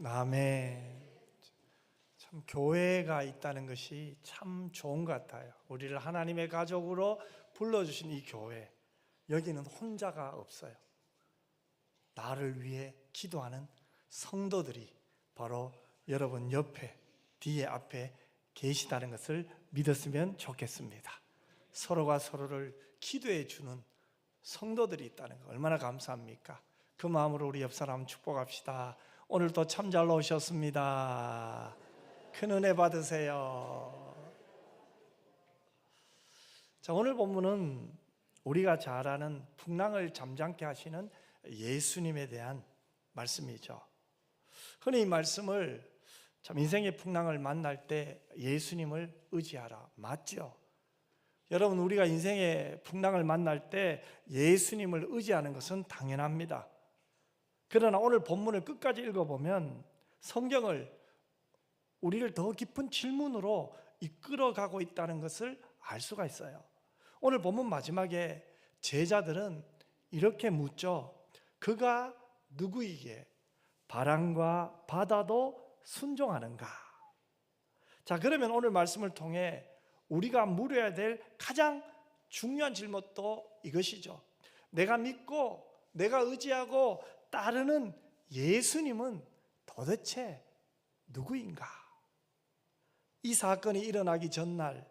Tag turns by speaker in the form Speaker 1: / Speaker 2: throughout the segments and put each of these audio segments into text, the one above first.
Speaker 1: 아멘. 참 교회가 있다는 것이 참 좋은 것 같아요. 우리를 하나님의 가족으로 불러주신 이 교회, 여기는 혼자가 없어요. 나를 위해 기도하는 성도들이 바로 여러분 옆에, 뒤에, 앞에 계시다는 것을 믿었으면 좋겠습니다. 서로가 서로를 기도해 주는 성도들이 있다는 거 얼마나 감사합니까? 그 마음으로 우리 옆 사람 축복합시다. 오늘도 참 잘 오셨습니다. 큰 은혜 받으세요. 자, 오늘 본문은 우리가 잘 아는 풍랑을 잠잠케 하시는 예수님에 대한 말씀이죠. 흔히 이 말씀을 참 인생의 풍랑을 만날 때 예수님을 의지하라, 맞죠? 여러분, 우리가 인생의 풍랑을 만날 때 예수님을 의지하는 것은 당연합니다. 그러나 오늘 본문을 끝까지 읽어보면 성경을 우리를 더 깊은 질문으로 이끌어가고 있다는 것을 알 수가 있어요. 오늘 본문 마지막에 제자들은 이렇게 묻죠. 그가 누구이기에 바람과 바다도 순종하는가? 자, 그러면 오늘 말씀을 통해 우리가 물어야 될 가장 중요한 질문도 이것이죠. 내가 믿고 내가 의지하고 따르는 예수님은 도대체 누구인가? 이 사건이 일어나기 전날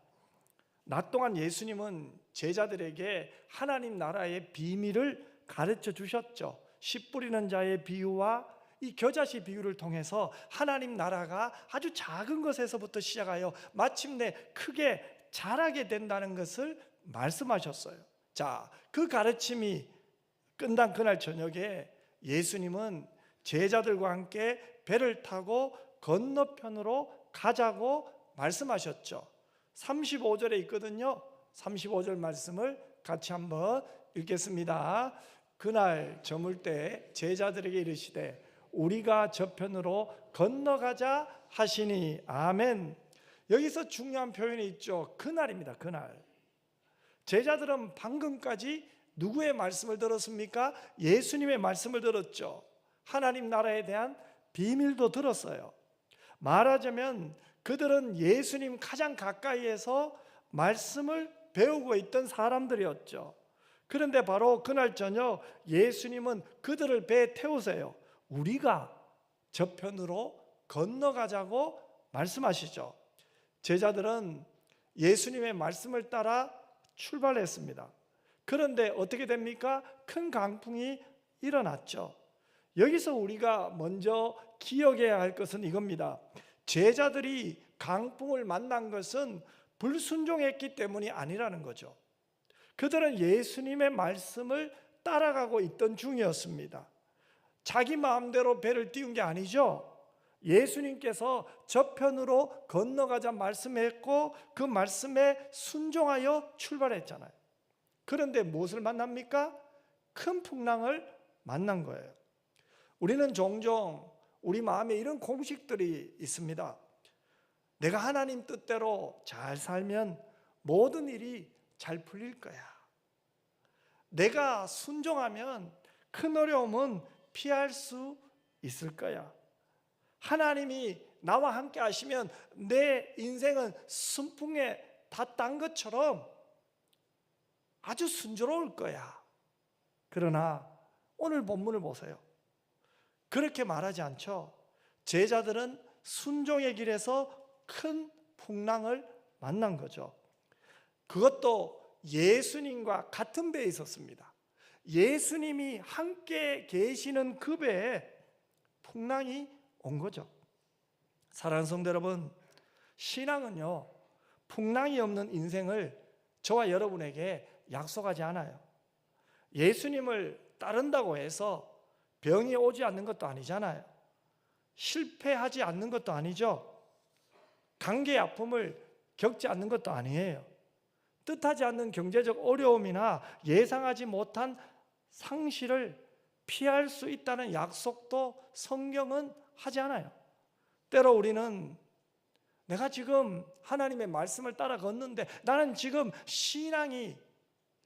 Speaker 1: 낮 동안 예수님은 제자들에게 하나님 나라의 비밀을 가르쳐 주셨죠. 씨 뿌리는 자의 비유와 이 겨자씨 비유를 통해서 하나님 나라가 아주 작은 것에서부터 시작하여 마침내 크게 자라게 된다는 것을 말씀하셨어요. 자, 그 가르침이 끝난 그날 저녁에 예수님은 제자들과 함께 배를 타고 건너편으로 가자고 말씀하셨죠. 35절에 있거든요. 35절 말씀을 같이 한번 읽겠습니다. 그날 저물 때 제자들에게 이르시되 우리가 저편으로 건너가자 하시니. 아멘. 여기서 중요한 표현이 있죠. 그날입니다. 그날. 제자들은 방금까지 누구의 말씀을 들었습니까? 예수님의 말씀을 들었죠. 하나님 나라에 대한 비밀도 들었어요. 말하자면 그들은 예수님 가장 가까이에서 말씀을 배우고 있던 사람들이었죠. 그런데 바로 그날 저녁 예수님은 그들을 배에 태우세요. 우리가 저편으로 건너가자고 말씀하시죠. 제자들은 예수님의 말씀을 따라 출발했습니다. 그런데 어떻게 됩니까? 큰 강풍이 일어났죠. 여기서 우리가 먼저 기억해야 할 것은 이겁니다. 제자들이 강풍을 만난 것은 불순종했기 때문이 아니라는 거죠. 그들은 예수님의 말씀을 따라가고 있던 중이었습니다. 자기 마음대로 배를 띄운 게 아니죠. 예수님께서 저편으로 건너가자 말씀했고 그 말씀에 순종하여 출발했잖아요. 그런데 무엇을 만납니까? 큰 풍랑을 만난 거예요. 우리는 종종 우리 마음에 이런 공식들이 있습니다. 내가 하나님 뜻대로 잘 살면 모든 일이 잘 풀릴 거야. 내가 순종하면 큰 어려움은 피할 수 있을 거야. 하나님이 나와 함께 하시면 내 인생은 순풍에 다 딴 것처럼 아주 순조로울 거야. 그러나 오늘 본문을 보세요. 그렇게 말하지 않죠. 제자들은 순종의 길에서 큰 풍랑을 만난 거죠. 그것도 예수님과 같은 배에 있었습니다. 예수님이 함께 계시는 그 배에 풍랑이 온 거죠. 사랑하는 성도 여러분, 신앙은요, 풍랑이 없는 인생을 저와 여러분에게 약속하지 않아요. 예수님을 따른다고 해서 병이 오지 않는 것도 아니잖아요. 실패하지 않는 것도 아니죠. 관계의 아픔을 겪지 않는 것도 아니에요. 뜻하지 않는 경제적 어려움이나 예상하지 못한 상실을 피할 수 있다는 약속도 성경은 하지 않아요. 때로 우리는 내가 지금 하나님의 말씀을 따라 걷는데 나는 지금 신앙이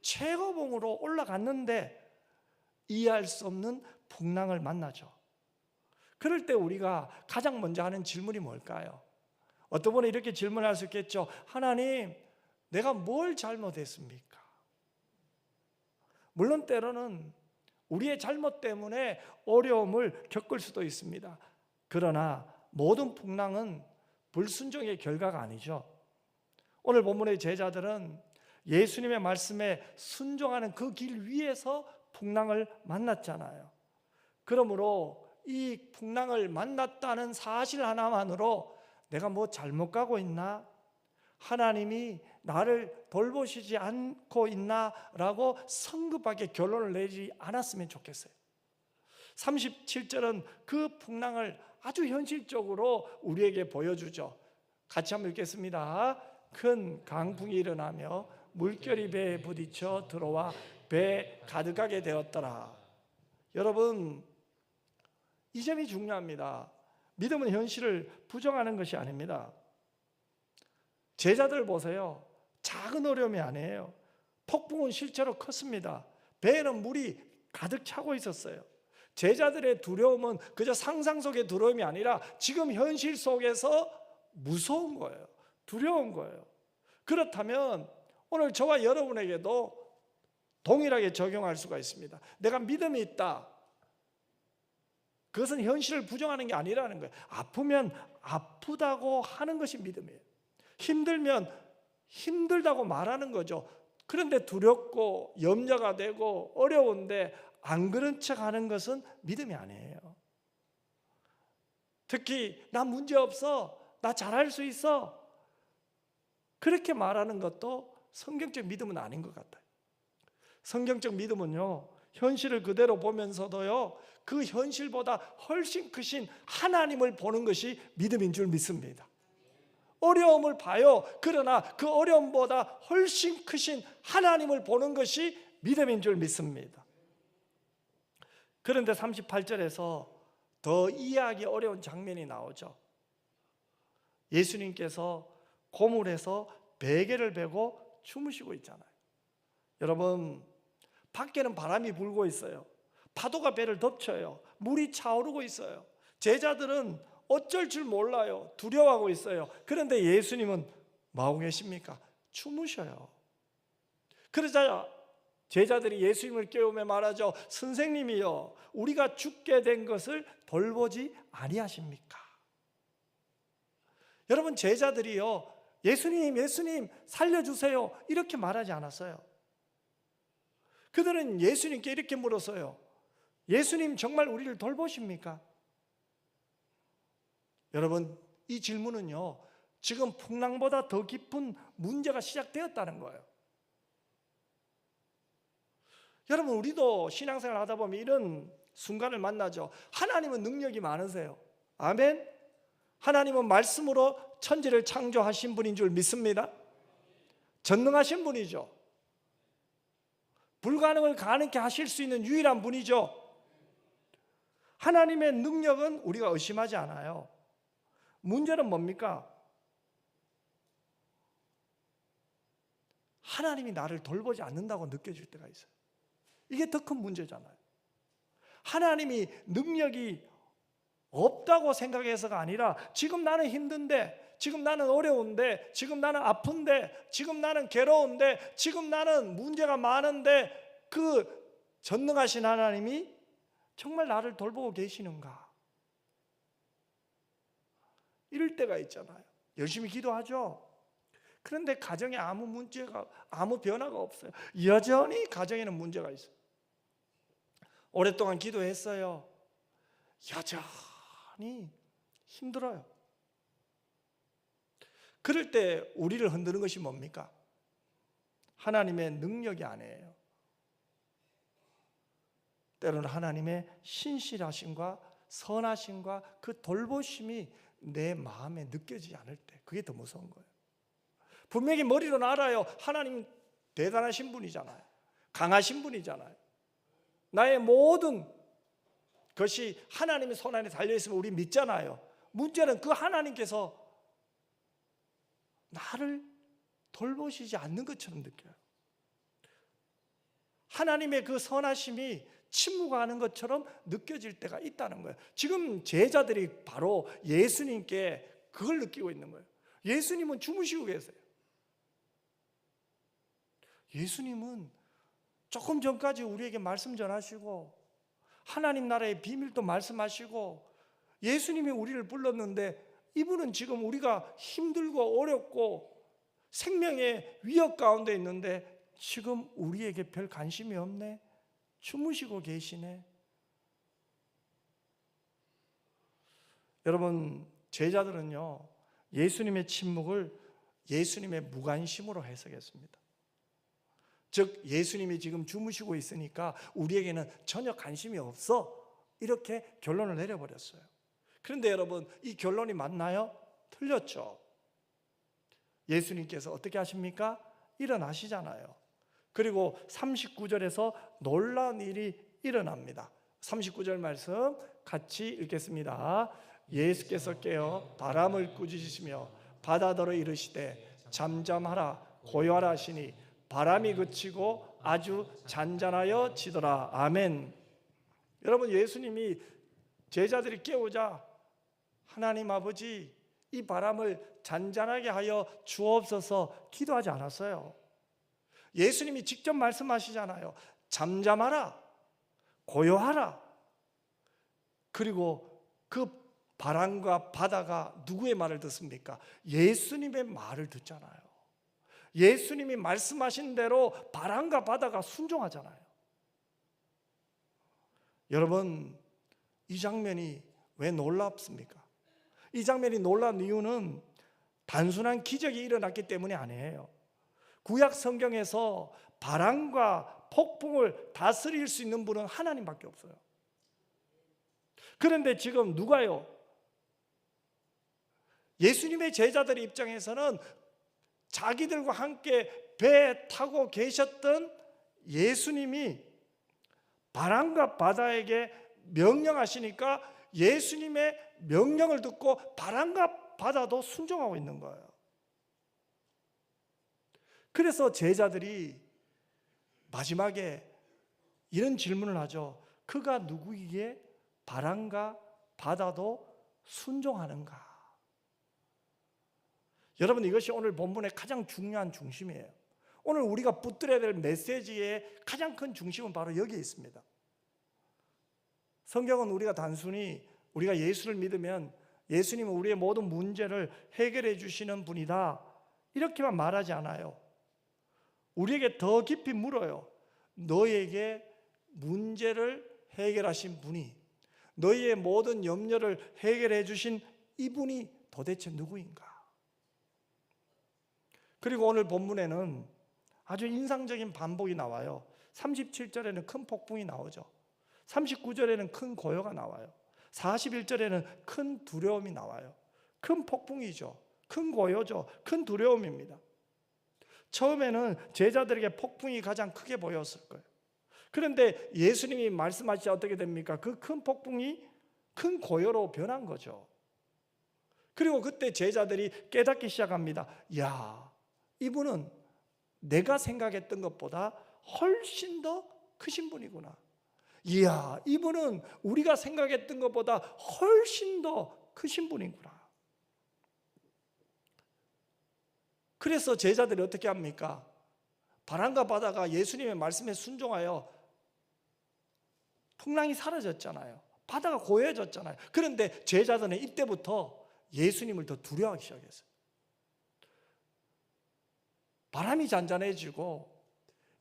Speaker 1: 최고봉으로 올라갔는데 이해할 수 없는 풍랑을 만나죠. 그럴 때 우리가 가장 먼저 하는 질문이 뭘까요? 어떤 분은 이렇게 질문할 수 있겠죠. 하나님, 내가 뭘 잘못했습니까? 물론 때로는 우리의 잘못 때문에 어려움을 겪을 수도 있습니다. 그러나 모든 풍랑은 불순종의 결과가 아니죠. 오늘 본문의 제자들은 예수님의 말씀에 순종하는 그 길 위에서 풍랑을 만났잖아요. 그러므로 이 풍랑을 만났다는 사실 하나만으로 내가 뭐 잘못 가고 있나? 하나님이 나를 돌보시지 않고 있나라고 성급하게 결론을 내지 않았으면 좋겠어요. 37절은 그 풍랑을 아주 현실적으로 우리에게 보여주죠. 같이 한번 읽겠습니다. 큰 강풍이 일어나며 물결이 배에 부딪혀 들어와 배에 가득하게 되었더라. 여러분, 이 점이 중요합니다. 믿음은 현실을 부정하는 것이 아닙니다. 제자들 보세요. 작은 어려움이 아니에요. 폭풍은 실제로 컸습니다. 배에는 물이 가득 차고 있었어요. 제자들의 두려움은 그저 상상 속의 두려움이 아니라 지금 현실 속에서 무서운 거예요. 두려운 거예요. 그렇다면 오늘 저와 여러분에게도 동일하게 적용할 수가 있습니다. 내가 믿음이 있다. 그것은 현실을 부정하는 게 아니라는 거예요. 아프면 아프다고 하는 것이 믿음이에요. 힘들면 힘들다고 말하는 거죠. 그런데 두렵고 염려가 되고 어려운데 안 그런 척 하는 것은 믿음이 아니에요. 특히 나 문제 없어, 나 잘할 수 있어, 그렇게 말하는 것도 성경적 믿음은 아닌 것 같아요. 성경적 믿음은요, 현실을 그대로 보면서도요, 그 현실보다 훨씬 크신 하나님을 보는 것이 믿음인 줄 믿습니다. 어려움을 봐요. 그러나 그 어려움보다 훨씬 크신 하나님을 보는 것이 믿음인 줄 믿습니다. 그런데 38절에서 더 이해하기 어려운 장면이 나오죠. 예수님께서 고물에서 베개를 베고 주무시고 있잖아요. 여러분, 밖에는 바람이 불고 있어요. 파도가 배를 덮쳐요. 물이 차오르고 있어요. 제자들은 어쩔 줄 몰라요. 두려워하고 있어요. 그런데 예수님은 뭐하고 계십니까? 주무셔요. 그러자 제자들이 예수님을 깨우며 말하죠. 선생님이요, 우리가 죽게 된 것을 돌보지 아니하십니까? 여러분, 제자들이요, 예수님, 예수님 살려주세요, 이렇게 말하지 않았어요. 그들은 예수님께 이렇게 물었어요. 예수님 정말 우리를 돌보십니까? 여러분, 이 질문은요, 지금 풍랑보다 더 깊은 문제가 시작되었다는 거예요. 여러분, 우리도 신앙생활 하다 보면 이런 순간을 만나죠. 하나님은 능력이 많으세요. 아멘. 하나님은 말씀으로 천지를 창조하신 분인 줄 믿습니다. 전능하신 분이죠. 불가능을 가능케 하실 수 있는 유일한 분이죠. 하나님의 능력은 우리가 의심하지 않아요. 문제는 뭡니까? 하나님이 나를 돌보지 않는다고 느껴질 때가 있어요. 이게 더 큰 문제잖아요. 하나님이 능력이 없다고 생각해서가 아니라 지금 나는 힘든데, 지금 나는 어려운데, 지금 나는 아픈데, 지금 나는 괴로운데, 지금 나는 문제가 많은데 그 전능하신 하나님이 정말 나를 돌보고 계시는가? 이럴 때가 있잖아요. 열심히 기도하죠. 그런데 가정에 아무 문제가, 아무 변화가 없어요. 여전히 가정에는 문제가 있어요. 오랫동안 기도했어요. 여전히 힘들어요. 그럴 때 우리를 흔드는 것이 뭡니까? 하나님의 능력이 아니에요. 때로는 하나님의 신실하심과 선하심과 그 돌보심이 내 마음에 느껴지지 않을 때, 그게 더 무서운 거예요. 분명히 머리로는 알아요. 하나님 대단하신 분이잖아요. 강하신 분이잖아요. 나의 모든 것이 하나님의 손 안에 달려있으면 우리 믿잖아요. 문제는 그 하나님께서 나를 돌보시지 않는 것처럼 느껴요. 하나님의 그 선하심이 침묵하는 것처럼 느껴질 때가 있다는 거예요. 지금 제자들이 바로 예수님께 그걸 느끼고 있는 거예요. 예수님은 주무시고 계세요. 예수님은 조금 전까지 우리에게 말씀 전하시고 하나님 나라의 비밀도 말씀하시고 예수님이 우리를 불렀는데 이분은 지금 우리가 힘들고 어렵고 생명의 위협 가운데 있는데 지금 우리에게 별 관심이 없네. 주무시고 계시네. 여러분, 제자들은요, 예수님의 침묵을 예수님의 무관심으로 해석했습니다. 즉 예수님이 지금 주무시고 있으니까 우리에게는 전혀 관심이 없어, 이렇게 결론을 내려버렸어요. 그런데 여러분, 이 결론이 맞나요? 틀렸죠. 예수님께서 어떻게 하십니까? 일어나시잖아요. 그리고 39절에서 놀라운 일이 일어납니다. 39절 말씀 같이 읽겠습니다. 예수께서 깨어 바람을 꾸짖으시며 바다더러 이르시되 잠잠하라 고요하라 하시니 바람이 그치고 아주 잔잔하여 지더라. 아멘. 여러분, 예수님이 제자들이 깨우자 하나님 아버지 이 바람을 잔잔하게 하여 주옵소서 기도하지 않았어요. 예수님이 직접 말씀하시잖아요. 잠잠하라, 고요하라. 그리고 그 바람과 바다가 누구의 말을 듣습니까? 예수님의 말을 듣잖아요. 예수님이 말씀하신 대로 바람과 바다가 순종하잖아요. 여러분, 이 장면이 왜 놀랍습니까? 이 장면이 놀라운 이유는 단순한 기적이 일어났기 때문이 아니에요. 구약 성경에서 바람과 폭풍을 다스릴 수 있는 분은 하나님밖에 없어요. 그런데 지금 누가요? 예수님의 제자들 입장에서는 자기들과 함께 배에 타고 계셨던 예수님이 바람과 바다에게 명령하시니까 예수님의 명령을 듣고 바람과 바다도 순종하고 있는 거예요. 그래서 제자들이 마지막에 이런 질문을 하죠. 그가 누구이기에 바람과 바다도 순종하는가? 여러분, 이것이 오늘 본문의 가장 중요한 중심이에요. 오늘 우리가 붙들어야 될 메시지의 가장 큰 중심은 바로 여기에 있습니다. 성경은 우리가 단순히 우리가 예수를 믿으면 예수님은 우리의 모든 문제를 해결해 주시는 분이다, 이렇게만 말하지 않아요. 우리에게 더 깊이 물어요. 너에게 문제를 해결하신 분이, 너희의 모든 염려를 해결해 주신 이분이 도대체 누구인가? 그리고 오늘 본문에는 아주 인상적인 반복이 나와요. 37절에는 큰 폭풍이 나오죠. 39절에는 큰 고요가 나와요. 41절에는 큰 두려움이 나와요. 큰 폭풍이죠. 큰 고요죠. 큰 두려움입니다. 처음에는 제자들에게 폭풍이 가장 크게 보였을 거예요. 그런데 예수님이 말씀하시자 어떻게 됩니까? 그 큰 폭풍이 큰 고요로 변한 거죠. 그리고 그때 제자들이 깨닫기 시작합니다. 야, 이분은 내가 생각했던 것보다 훨씬 더 크신 분이구나. 이야, 이분은 우리가 생각했던 것보다 훨씬 더 크신 분이구나. 그래서 제자들이 어떻게 합니까? 바람과 바다가 예수님의 말씀에 순종하여 풍랑이 사라졌잖아요. 바다가 고요해졌잖아요. 그런데 제자들은 이때부터 예수님을 더 두려워하기 시작했어요. 바람이 잔잔해지고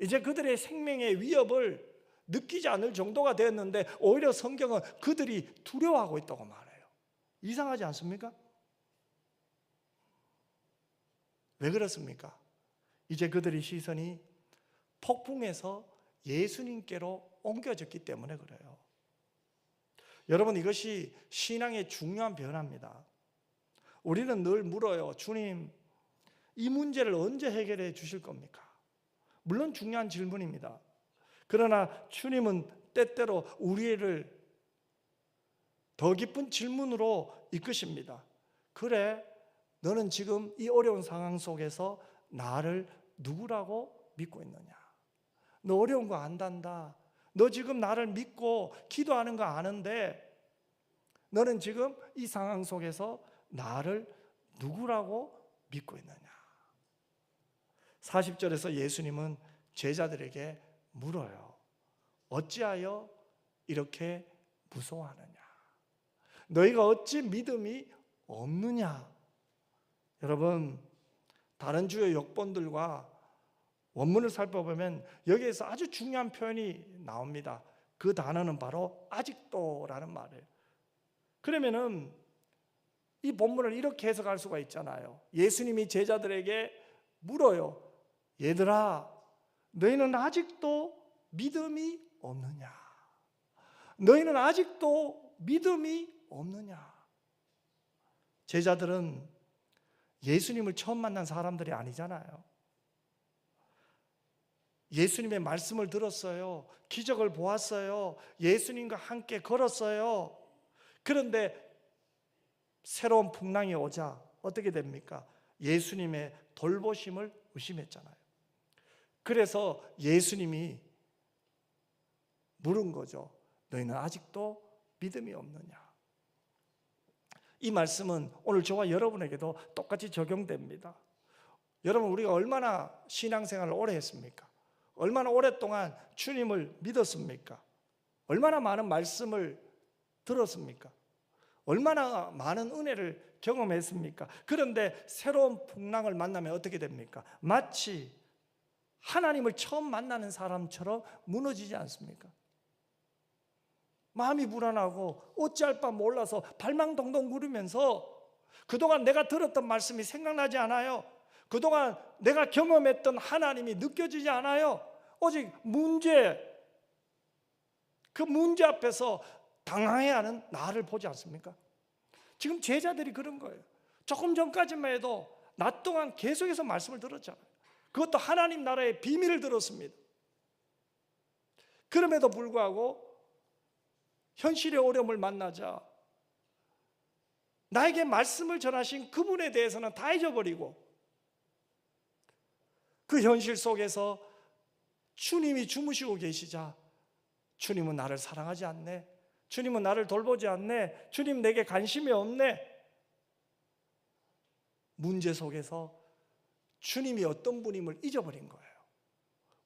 Speaker 1: 이제 그들의 생명의 위협을 느끼지 않을 정도가 되었는데 오히려 성경은 그들이 두려워하고 있다고 말해요. 이상하지 않습니까? 왜 그렇습니까? 이제 그들의 시선이 폭풍에서 예수님께로 옮겨졌기 때문에 그래요. 여러분, 이것이 신앙의 중요한 변화입니다. 우리는 늘 물어요. 주님, 이 문제를 언제 해결해 주실 겁니까? 물론 중요한 질문입니다. 그러나 주님은 때때로 우리를 더 깊은 질문으로 이끄십니다. 그래, 너는 지금 이 어려운 상황 속에서 나를 누구라고 믿고 있느냐? 너 어려운 거 안단다. 너 지금 나를 믿고 기도하는 거 아는데 너는 지금 이 상황 속에서 나를 누구라고 믿고 있느냐? 40절에서 예수님은 제자들에게 물어요. 어찌하여 이렇게 무서워하느냐? 너희가 어찌 믿음이 없느냐? 여러분, 다른 주요 역본들과 원문을 살펴보면 여기에서 아주 중요한 표현이 나옵니다. 그 단어는 바로 아직도라는 말이에요. 그러면은 이 본문을 이렇게 해석할 수가 있잖아요. 예수님이 제자들에게 물어요. 얘들아, 너희는 아직도 믿음이 없느냐? 너희는 아직도 믿음이 없느냐? 제자들은 예수님을 처음 만난 사람들이 아니잖아요. 예수님의 말씀을 들었어요. 기적을 보았어요. 예수님과 함께 걸었어요. 그런데 새로운 풍랑이 오자 어떻게 됩니까? 예수님의 돌보심을 의심했잖아요. 그래서 예수님이 물은 거죠. 너희는 아직도 믿음이 없느냐? 이 말씀은 오늘 저와 여러분에게도 똑같이 적용됩니다. 여러분, 우리가 얼마나 신앙생활을 오래 했습니까? 얼마나 오랫동안 주님을 믿었습니까? 얼마나 많은 말씀을 들었습니까? 얼마나 많은 은혜를 경험했습니까? 그런데 새로운 풍랑을 만나면 어떻게 됩니까? 마치 하나님을 처음 만나는 사람처럼 무너지지 않습니까? 마음이 불안하고 어찌할 바 몰라서 발망동동 구르면서 그동안 내가 들었던 말씀이 생각나지 않아요. 그동안 내가 경험했던 하나님이 느껴지지 않아요. 오직 그 문제 앞에서 당황해하는 나를 보지 않습니까? 지금 제자들이 그런 거예요. 조금 전까지만 해도 낮 동안 계속해서 말씀을 들었잖아요. 그것도 하나님 나라의 비밀을 들었습니다. 그럼에도 불구하고 현실의 어려움을 만나자 나에게 말씀을 전하신 그분에 대해서는 다 잊어버리고 그 현실 속에서 주님이 주무시고 계시자 주님은 나를 사랑하지 않네, 주님은 나를 돌보지 않네, 주님 내게 관심이 없네. 문제 속에서 주님이 어떤 분임을 잊어버린 거예요.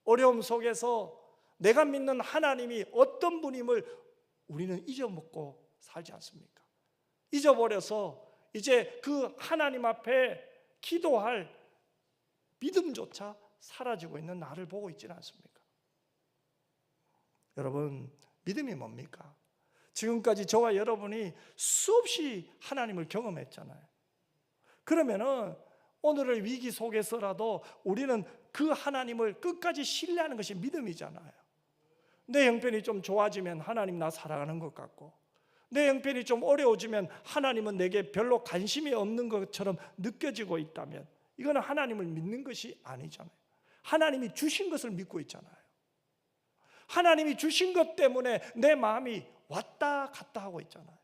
Speaker 1: 어려움 속에서 내가 믿는 하나님이 어떤 분임을 우리는 잊어먹고 살지 않습니까? 잊어버려서 이제 그 하나님 앞에 기도할 믿음조차 사라지고 있는 나를 보고 있지는 않습니까? 여러분, 믿음이 뭡니까? 지금까지 저와 여러분이 수없이 하나님을 경험했잖아요. 그러면은 오늘의 위기 속에서라도 우리는 그 하나님을 끝까지 신뢰하는 것이 믿음이잖아요. 내 형편이 좀 좋아지면 하나님 나 사랑하는 것 같고, 내 형편이 좀 어려워지면 하나님은 내게 별로 관심이 없는 것처럼 느껴지고 있다면 이거는 하나님을 믿는 것이 아니잖아요. 하나님이 주신 것을 믿고 있잖아요. 하나님이 주신 것 때문에 내 마음이 왔다 갔다 하고 있잖아요.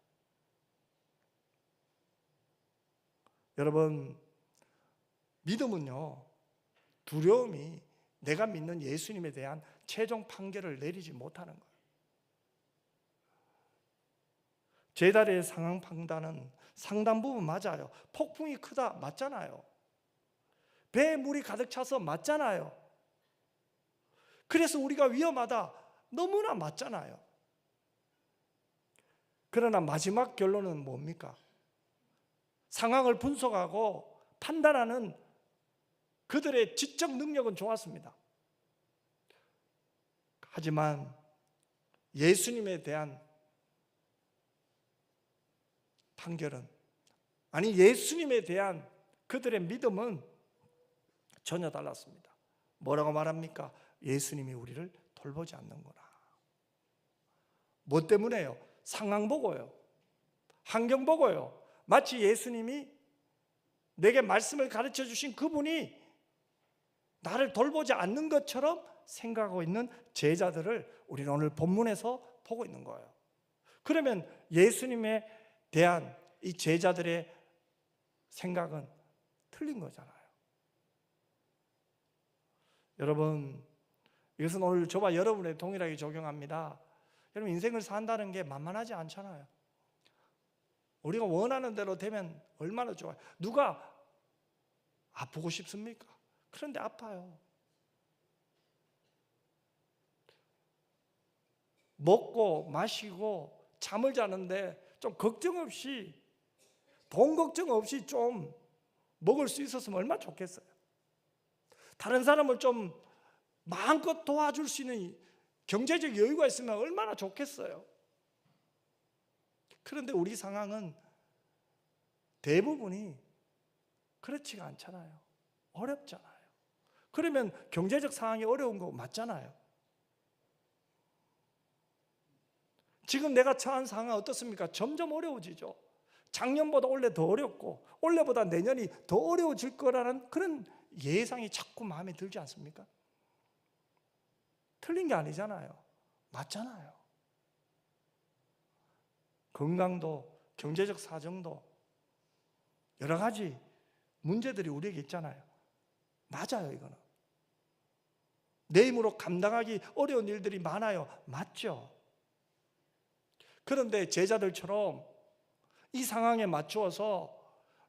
Speaker 1: 여러분, 믿음은요, 두려움이 내가 믿는 예수님에 대한 최종 판결을 내리지 못하는 거예요. 제자리의 상황 판단은 상당 부분 맞아요. 폭풍이 크다 맞잖아요. 배에 물이 가득 차서 맞잖아요. 그래서 우리가 위험하다 너무나 맞잖아요. 그러나 마지막 결론은 뭡니까? 상황을 분석하고 판단하는 그들의 지적 능력은 좋았습니다. 하지만 예수님에 대한 판결은, 아니 예수님에 대한 그들의 믿음은 전혀 달랐습니다. 뭐라고 말합니까? 예수님이 우리를 돌보지 않는구나. 뭐 때문에요? 상황 보고요, 환경 보고요. 마치 예수님이 내게 말씀을 가르쳐 주신 그분이 나를 돌보지 않는 것처럼 생각하고 있는 제자들을 우리는 오늘 본문에서 보고 있는 거예요. 그러면 예수님에 대한 이 제자들의 생각은 틀린 거잖아요. 여러분, 이것은 오늘 저와 여러분의 동일하게 적용합니다. 여러분, 인생을 산다는 게 만만하지 않잖아요. 우리가 원하는 대로 되면 얼마나 좋아요. 누가 아프고 싶습니까? 그런데 아파요. 먹고 마시고 잠을 자는데 좀 걱정 없이, 돈 걱정 없이 좀 먹을 수 있었으면 얼마나 좋겠어요. 다른 사람을 좀 마음껏 도와줄 수 있는 경제적 여유가 있으면 얼마나 좋겠어요. 그런데 우리 상황은 대부분이 그렇지가 않잖아요. 어렵잖아요. 그러면 경제적 상황이 어려운 거 맞잖아요. 지금 내가 처한 상황은 어떻습니까? 점점 어려워지죠. 작년보다 올해 더 어렵고 올해보다 내년이 더 어려워질 거라는 그런 예상이 자꾸 마음에 들지 않습니까? 틀린 게 아니잖아요. 맞잖아요. 건강도, 경제적 사정도, 여러 가지 문제들이 우리에게 있잖아요. 맞아요, 이거는. 내 힘으로 감당하기 어려운 일들이 많아요. 맞죠? 그런데 제자들처럼 이 상황에 맞추어서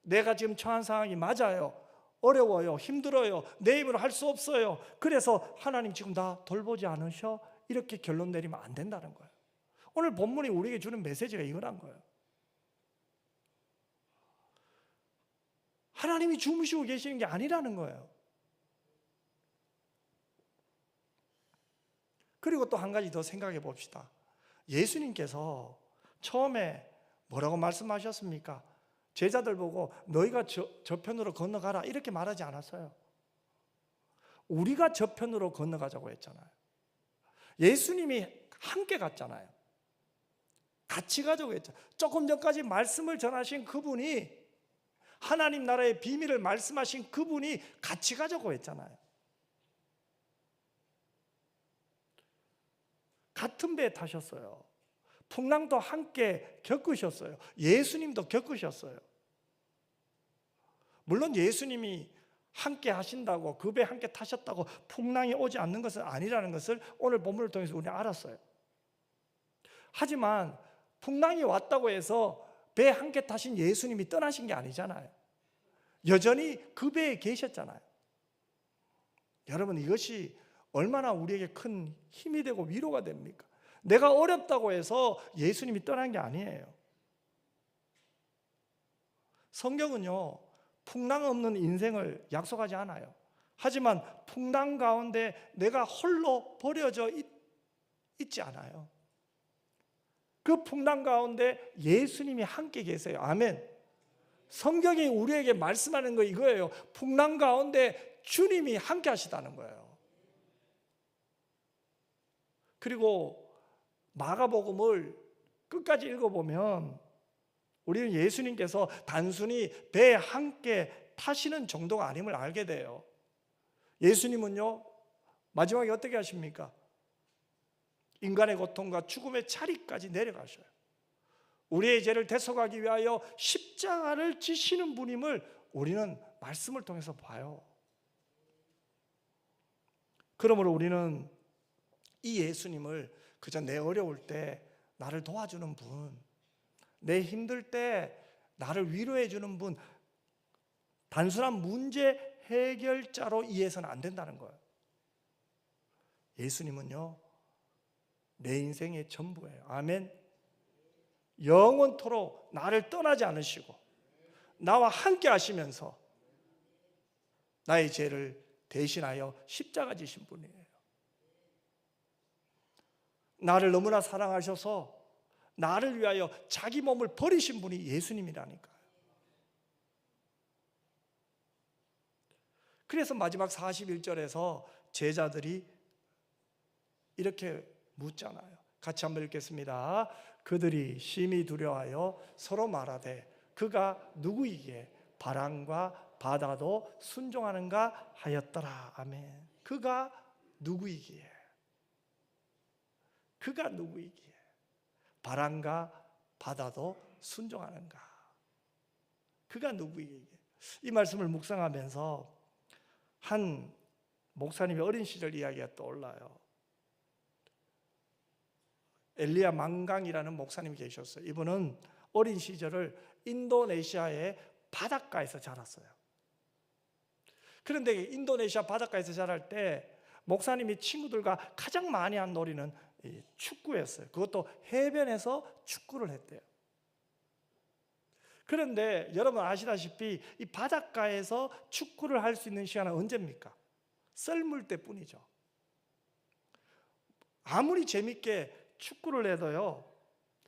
Speaker 1: 내가 지금 처한 상황이 맞아요, 어려워요, 힘들어요, 내 힘으로 할 수 없어요, 그래서 하나님 지금 나 돌보지 않으셔, 이렇게 결론 내리면 안 된다는 거예요. 오늘 본문이 우리에게 주는 메시지가 이거란 거예요. 하나님이 주무시고 계시는 게 아니라는 거예요. 그리고 또 한 가지 더 생각해 봅시다. 예수님께서 처음에 뭐라고 말씀하셨습니까? 제자들 보고 너희가 저편으로 건너가라 이렇게 말하지 않았어요. 우리가 저편으로 건너가자고 했잖아요. 예수님이 함께 갔잖아요. 같이 가자고 했죠. 조금 전까지 말씀을 전하신 그분이, 하나님 나라의 비밀을 말씀하신 그분이 같이 가자고 했잖아요. 같은 배에 타셨어요. 풍랑도 함께 겪으셨어요. 예수님도 겪으셨어요. 물론 예수님이 함께 하신다고, 그 배에 함께 타셨다고 풍랑이 오지 않는 것은 아니라는 것을 오늘 본문을 통해서 우리는 알았어요. 하지만 풍랑이 왔다고 해서 배에 함께 타신 예수님이 떠나신 게 아니잖아요. 여전히 그 배에 계셨잖아요. 여러분, 이것이 얼마나 우리에게 큰 힘이 되고 위로가 됩니까? 내가 어렵다고 해서 예수님이 떠난 게 아니에요. 성경은요, 풍랑 없는 인생을 약속하지 않아요. 하지만 풍랑 가운데 내가 홀로 버려져 있지 않아요. 그 풍랑 가운데 예수님이 함께 계세요. 아멘. 성경이 우리에게 말씀하는 거 이거예요. 풍랑 가운데 주님이 함께 하시다는 거예요. 그리고 마가복음을 끝까지 읽어보면 우리는 예수님께서 단순히 배에 함께 타시는 정도가 아님을 알게 돼요. 예수님은요, 마지막에 어떻게 하십니까? 인간의 고통과 죽음의 차리까지 내려가셔요. 우리의 죄를 대속하기 위하여 십자가를 지시는 분임을 우리는 말씀을 통해서 봐요. 그러므로 우리는 이 예수님을 그저 내 어려울 때 나를 도와주는 분, 내 힘들 때 나를 위로해 주는 분, 단순한 문제 해결자로 이해해서는 안 된다는 거예요. 예수님은요, 내 인생의 전부예요. 아멘. 영원토록 나를 떠나지 않으시고 나와 함께 하시면서 나의 죄를 대신하여 십자가 지신 분이에요. 나를 너무나 사랑하셔서 나를 위하여 자기 몸을 버리신 분이 예수님이라니까요. 그래서 마지막 41절에서 제자들이 이렇게 묻잖아요. 같이 한번 읽겠습니다. 그들이 심히 두려워하여 서로 말하되 그가 누구이기에 바람과 바다도 순종하는가 하였더라. 아멘. 그가 누구이기에, 그가 누구이기에 바람과 바다도 순종하는가, 그가 누구이기에. 이 말씀을 묵상하면서 한 목사님의 어린 시절 이야기가 떠올라요. 엘리야 망강이라는 목사님이 계셨어요. 이분은 어린 시절을 인도네시아의 바닷가에서 자랐어요. 그런데 인도네시아 바닷가에서 자랄 때 목사님이 친구들과 가장 많이 한 놀이는 축구였어요. 그것도 해변에서 축구를 했대요. 그런데 여러분 아시다시피 이 바닷가에서 축구를 할 수 있는 시간은 언제입니까? 썰물 때뿐이죠. 아무리 재밌게 축구를 해도요,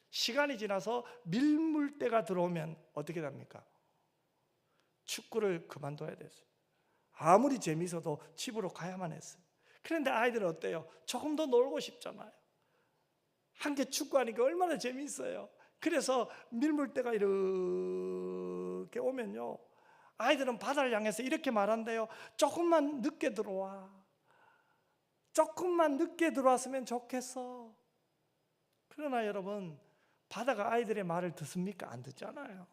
Speaker 1: 시간이 지나서 밀물때가 들어오면 어떻게 됩니까? 축구를 그만둬야 됐어요. 아무리 재밌어도 집으로 가야만 했어요. 그런데 아이들은 어때요? 조금 더 놀고 싶잖아요. 함께 축구하니까 얼마나 재밌어요. 그래서 밀물때가 이렇게 오면요, 아이들은 바다를 향해서 이렇게 말한대요. 조금만 늦게 들어와. 조금만 늦게 들어왔으면 좋겠어. 그러나 여러분, 바다가 아이들의 말을 듣습니까? 안 듣잖아요.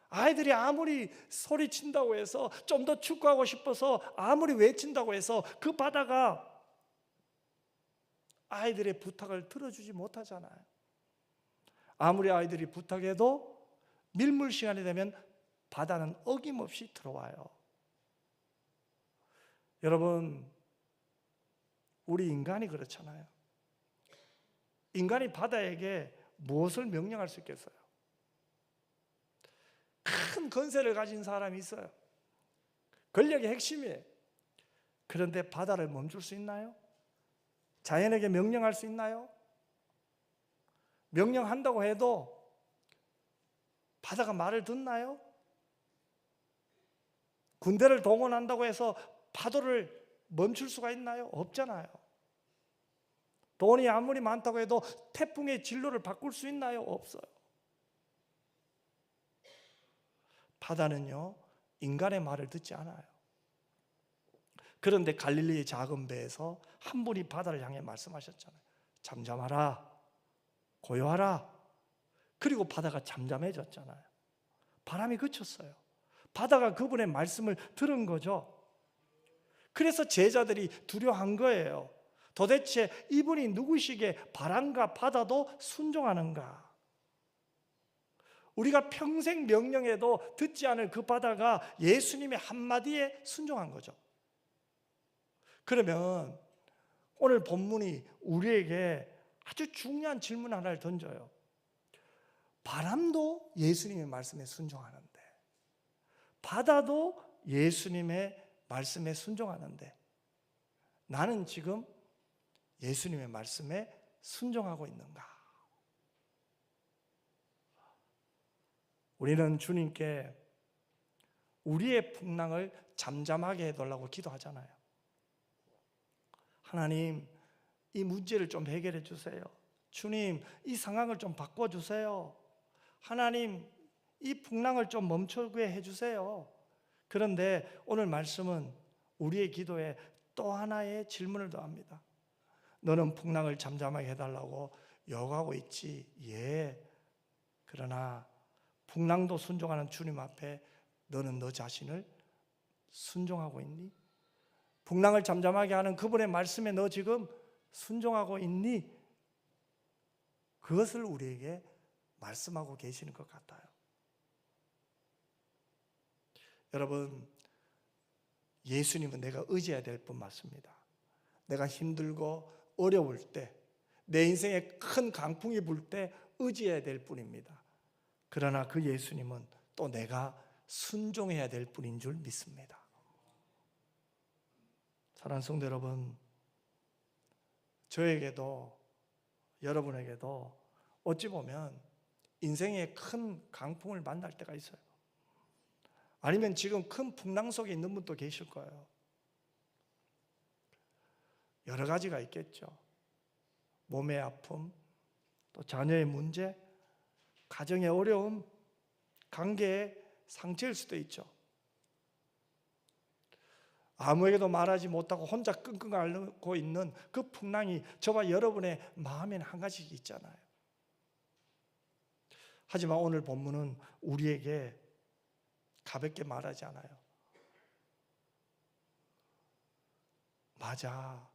Speaker 1: 아이들이 아무리 소리친다고 해서, 좀 더 축구하고 싶어서 아무리 외친다고 해서 그 바다가 아이들의 부탁을 들어주지 못하잖아요. 아무리 아이들이 부탁해도 밀물 시간이 되면 바다는 어김없이 들어와요. 여러분, 우리 인간이 그렇잖아요. 인간이 바다에게 무엇을 명령할 수 있겠어요? 큰 권세를 가진 사람이 있어요. 권력의 핵심이에요. 그런데 바다를 멈출 수 있나요? 자연에게 명령할 수 있나요? 명령한다고 해도 바다가 말을 듣나요? 군대를 동원한다고 해서 파도를 멈출 수가 있나요? 없잖아요. 돈이 아무리 많다고 해도 태풍의 진로를 바꿀 수 있나요? 없어요. 바다는요, 인간의 말을 듣지 않아요. 그런데 갈릴리의 작은 배에서 한 분이 바다를 향해 말씀하셨잖아요. 잠잠하라, 고요하라. 그리고 바다가 잠잠해졌잖아요. 바람이 그쳤어요. 바다가 그분의 말씀을 들은 거죠. 그래서 제자들이 두려워한 거예요. 도대체 이분이 누구시기에 바람과 바다도 순종하는가? 우리가 평생 명령해도 듣지 않을 그 바다가 예수님의 한마디에 순종한 거죠. 그러면 오늘 본문이 우리에게 아주 중요한 질문 하나를 던져요. 바람도 예수님의 말씀에 순종하는데, 바다도 예수님의 말씀에 순종하는데, 나는 지금 예수님의 말씀에 순종하고 있는가? 우리는 주님께 우리의 풍랑을 잠잠하게 해달라고 기도하잖아요. 하나님, 이 문제를 좀 해결해 주세요. 주님, 이 상황을 좀 바꿔주세요. 하나님, 이 풍랑을 좀 멈추게 해주세요. 그런데 오늘 말씀은 우리의 기도에 또 하나의 질문을 더합니다. 너는 풍랑을 잠잠하게 해달라고 요구하고 있지? 예. 그러나 풍랑도 순종하는 주님 앞에 너는 너 자신을 순종하고 있니? 풍랑을 잠잠하게 하는 그분의 말씀에 너 지금 순종하고 있니? 그것을 우리에게 말씀하고 계시는 것 같아요. 여러분, 예수님은 내가 의지해야 될 분 맞습니다. 내가 힘들고 어려울 때, 내 인생에 큰 강풍이 불 때 의지해야 될 분입니다. 그러나 그 예수님은 또 내가 순종해야 될 분인 줄 믿습니다. 사랑하는 성도 여러분, 저에게도 여러분에게도 어찌 보면 인생의 큰 강풍을 만날 때가 있어요. 아니면 지금 큰 풍랑 속에 있는 분도 계실 거예요. 여러 가지가 있겠죠. 몸의 아픔, 또 자녀의 문제, 가정의 어려움, 관계의 상처일 수도 있죠. 아무에게도 말하지 못하고 혼자 끙끙 앓고 있는 그 풍랑이 저와 여러분의 마음에는 한 가지 있잖아요. 하지만 오늘 본문은 우리에게 가볍게 말하지 않아요. 맞아.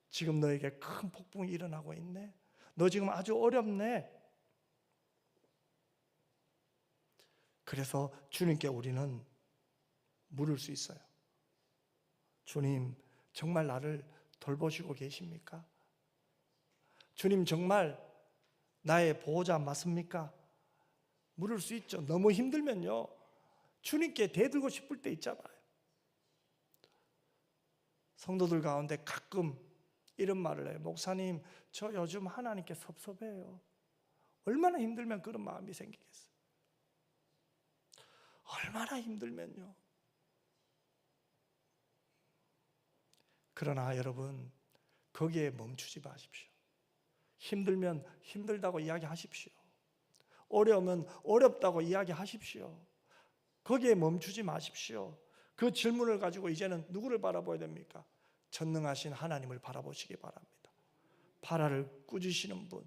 Speaker 1: 지금 너에게 큰 폭풍이 일어나고 있네. 너 지금 아주 어렵네. 그래서 주님께 우리는 물을 수 있어요. 주님, 정말 나를 돌보시고 계십니까? 주님, 정말 나의 보호자 맞습니까? 물을 수 있죠. 너무 힘들면요, 주님께 대들고 싶을 때 있잖아요. 성도들 가운데 가끔 이런 말을 해요. 목사님, 저 요즘 하나님께 섭섭해요. 얼마나 힘들면 그런 마음이 생기겠어요? 얼마나 힘들면요. 그러나 여러분, 거기에 멈추지 마십시오. 힘들면 힘들다고 이야기하십시오. 어려우면 어렵다고 이야기하십시오. 거기에 멈추지 마십시오. 그 질문을 가지고 이제는 누구를 바라봐야 됩니까? 전능하신 하나님을 바라보시기 바랍니다. 바다를 꾸짖으시는 분,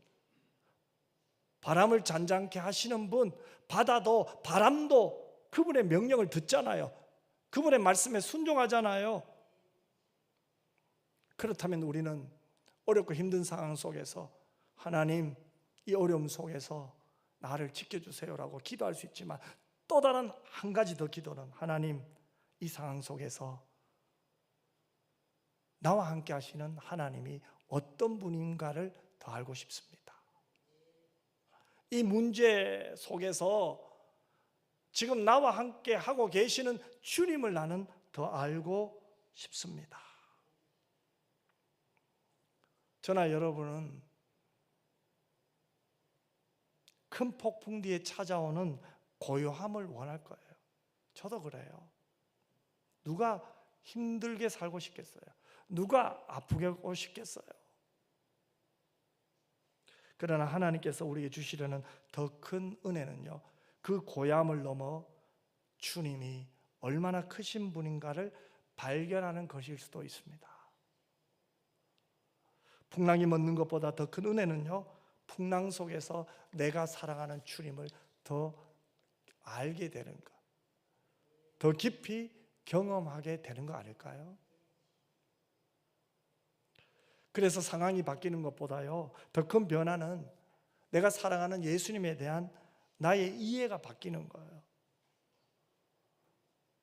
Speaker 1: 바람을 잔잔케 하시는 분, 바다도 바람도 그분의 명령을 듣잖아요. 그분의 말씀에 순종하잖아요. 그렇다면 우리는 어렵고 힘든 상황 속에서 하나님, 이 어려움 속에서 나를 지켜주세요라고 기도할 수 있지만, 또 다른 한 가지 더 기도는, 하나님, 이 상황 속에서 나와 함께 하시는 하나님이 어떤 분인가를 더 알고 싶습니다. 이 문제 속에서 지금 나와 함께 하고 계시는 주님을 나는 더 알고 싶습니다. 저나 여러분은 큰 폭풍 뒤에 찾아오는 고요함을 원할 거예요. 저도 그래요. 누가 힘들게 살고 싶겠어요? 누가 아프게 하고 싶겠어요? 그러나 하나님께서 우리에게 주시려는 더 큰 은혜는요, 그 고요함을 넘어 주님이 얼마나 크신 분인가를 발견하는 것일 수도 있습니다. 풍랑이 멎는 것보다 더 큰 은혜는요, 풍랑 속에서 내가 사랑하는 주님을 더 알게 되는 것, 더 깊이 경험하게 되는 거 아닐까요? 그래서 상황이 바뀌는 것보다요, 더 큰 변화는 내가 사랑하는 예수님에 대한 나의 이해가 바뀌는 거예요.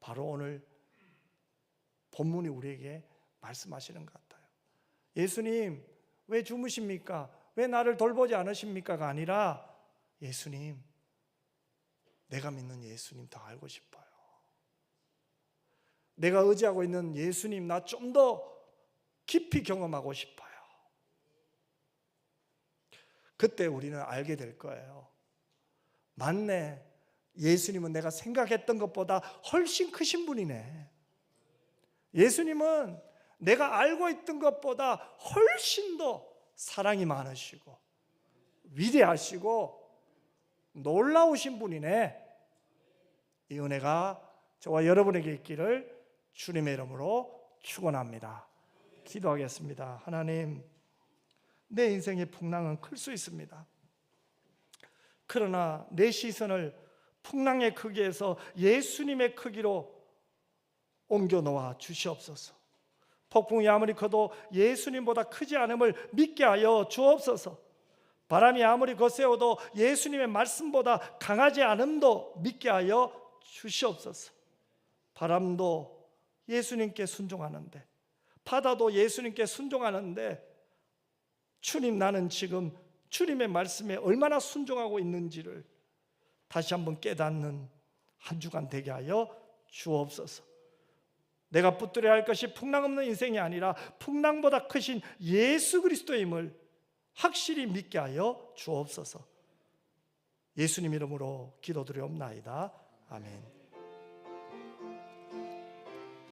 Speaker 1: 바로 오늘 본문이 우리에게 말씀하시는 것 같아요. 예수님, 왜 주무십니까? 왜 나를 돌보지 않으십니까가 아니라, 예수님, 내가 믿는 예수님 더 알고 싶어요. 내가 의지하고 있는 예수님, 나 좀 더 깊이 경험하고 싶어요. 그때 우리는 알게 될 거예요. 맞네, 예수님은 내가 생각했던 것보다 훨씬 크신 분이네. 예수님은 내가 알고 있던 것보다 훨씬 더 사랑이 많으시고 위대하시고 놀라우신 분이네. 이 은혜가 저와 여러분에게 있기를 주님의 이름으로 축원합니다. 기도하겠습니다. 하나님, 내 인생의 풍랑은 클 수 있습니다. 그러나 내 시선을 풍랑의 크기에서 예수님의 크기로 옮겨 놓아 주시옵소서. 폭풍이 아무리 커도 예수님보다 크지 않음을 믿게 하여 주옵소서. 바람이 아무리 거세어도 예수님의 말씀보다 강하지 않음도 믿게 하여 주시옵소서. 바람도 예수님께 순종하는데, 바다도 예수님께 순종하는데, 주님, 나는 지금 주님의 말씀에 얼마나 순종하고 있는지를 다시 한번 깨닫는 한 주간 되게 하여 주옵소서. 내가 붙들어야 할 것이 풍랑 없는 인생이 아니라 풍랑보다 크신 예수 그리스도임을 확실히 믿게 하여 주옵소서. 예수님 이름으로 기도드리옵나이다. 아멘.